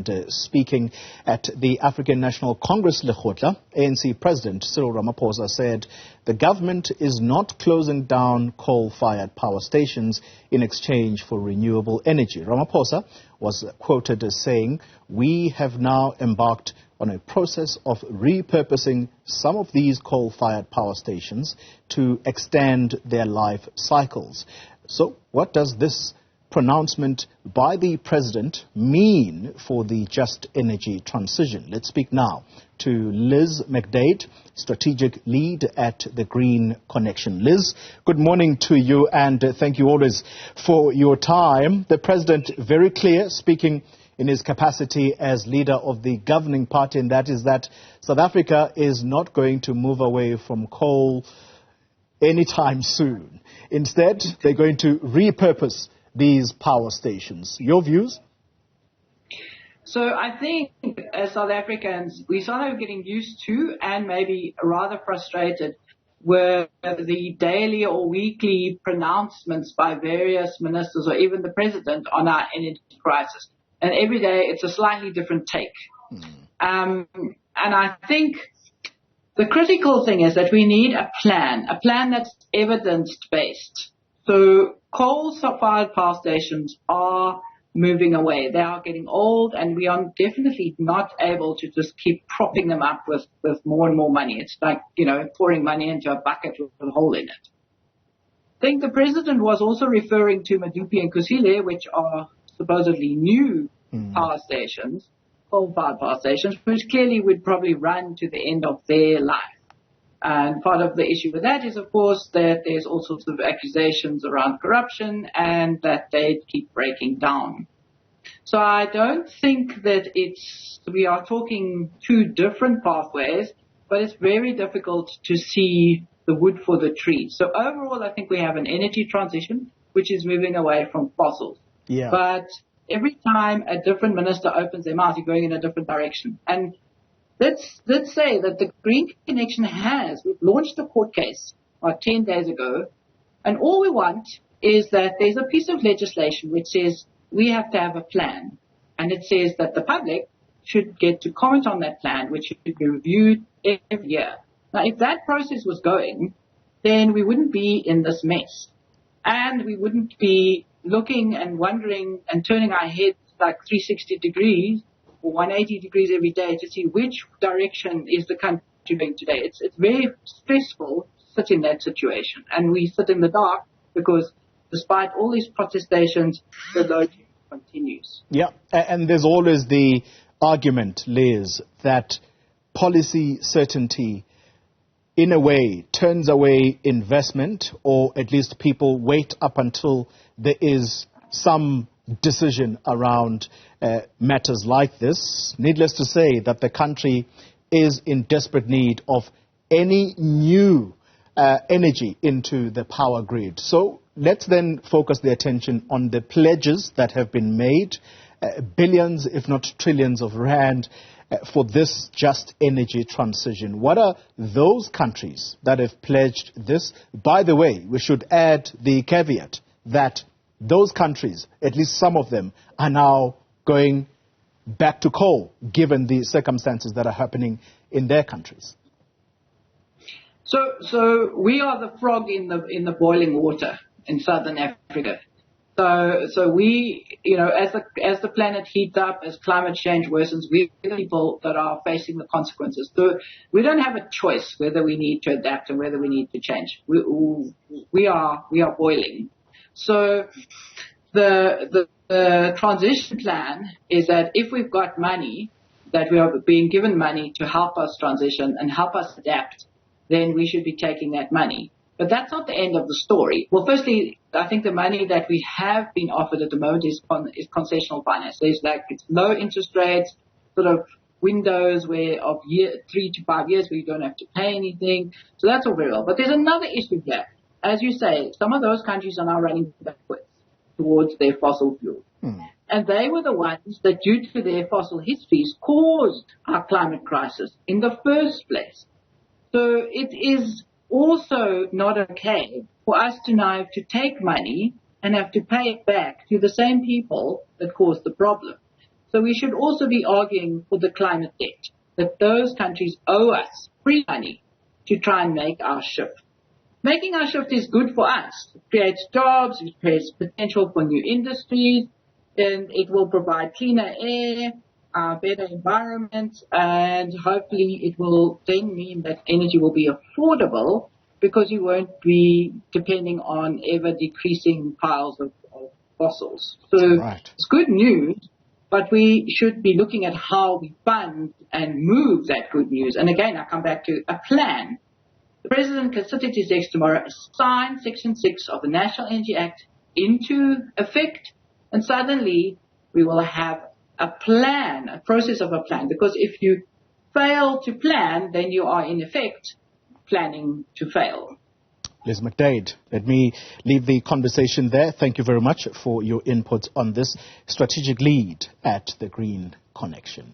And speaking at the African National Congress Lekgotla, ANC President Cyril Ramaphosa said the government is not closing down coal-fired power stations in exchange for renewable energy. Ramaphosa was quoted as saying, "We have now embarked on a process of repurposing some of these coal-fired power stations to extend their life cycles." So what does this pronouncement by the president mean for the just energy transition? Let's speak now to Liz McDaid, strategic lead at the Green Connection. Liz, good morning to you, and thank you always for your time. The president very clear, speaking in his capacity as leader of the governing party, and that is that South Africa is not going to move away from coal anytime soon. Instead, they're going to repurpose these power stations. Your views? So I think as South Africans, we started getting used to and maybe rather frustrated with the daily or weekly pronouncements by various ministers or even the president on our energy crisis. And every day it's a slightly different take. And I think the critical thing is that we need a plan that's evidence-based. So coal-fired power stations are moving away. They are getting old, and we are definitely not able to just keep propping them up with more and more money. It's like, pouring money into a bucket with a hole in it. I think the president was also referring to Medupi and Kusile, which are supposedly new power stations, coal-fired power stations, which clearly would probably run to the end of their life. And part of the issue with that is, of course, that there's all sorts of accusations around corruption and that they keep breaking down. So I don't think that we are talking two different pathways, but it's very difficult to see the wood for the trees. So overall, I think we have an energy transition, which is moving away from fossils. Yeah. But every time a different minister opens their mouth, you're going in a different direction. And Let's say that the Green Connection we've launched a court case 10 days ago, and all we want is that there's a piece of legislation which says we have to have a plan, and it says that the public should get to comment on that plan, which should be reviewed every year. Now, if that process was going, then we wouldn't be in this mess, and we wouldn't be looking and wondering and turning our heads like 360 degrees or 180 degrees every day to see which direction is the country going today. It's very stressful to sit in that situation. And we sit in the dark because despite all these protestations, the load continues. Yeah, and there's always the argument, Liz, that policy certainty in a way turns away investment, or at least people wait up until there is some decision around matters like this. Needless to say that the country is in desperate need of any new energy into the power grid. So let's then focus the attention on the pledges that have been made, billions, if not trillions of rand for this just energy transition. What are those countries that have pledged this? By the way, we should add the caveat that those countries, at least some of them, are now going back to coal, given the circumstances that are happening in their countries. So we are the frog in the boiling water in southern Africa. So we, as the planet heats up, as climate change worsens, we're the people that are facing the consequences. So we don't have a choice whether we need to adapt and whether we need to change. We are boiling. So the transition plan is that if we've got money, that we are being given money to help us transition and help us adapt, then we should be taking that money. But that's not the end of the story. Well, firstly, I think the money that we have been offered at the moment is concessional finance. It's low interest rates, sort of windows of 3 to 5 years where you don't have to pay anything. So that's all very well. But there's another issue here. As you say, some of those countries are now running backwards towards their fossil fuel. And they were the ones that, due to their fossil histories, caused our climate crisis in the first place. So it is also not okay for us to now have to take money and have to pay it back to the same people that caused the problem. So we should also be arguing for the climate debt, that those countries owe us free money to try and make our shift. Making our shift is good for us. It creates jobs, it creates potential for new industries, and it will provide cleaner air, better environment, and hopefully it will then mean that energy will be affordable because you won't be depending on ever decreasing piles of fossils. So It's good news, but we should be looking at how we fund and move that good news. And again, I come back to a plan. The President can sit at his desk tomorrow, sign Section 6 of the National Energy Act into effect, and suddenly we will have a plan, a process of a plan. Because if you fail to plan, then you are in effect planning to fail. Liz McDaid, let me leave the conversation there. Thank you very much for your input on this strategic lead at the Green Connection.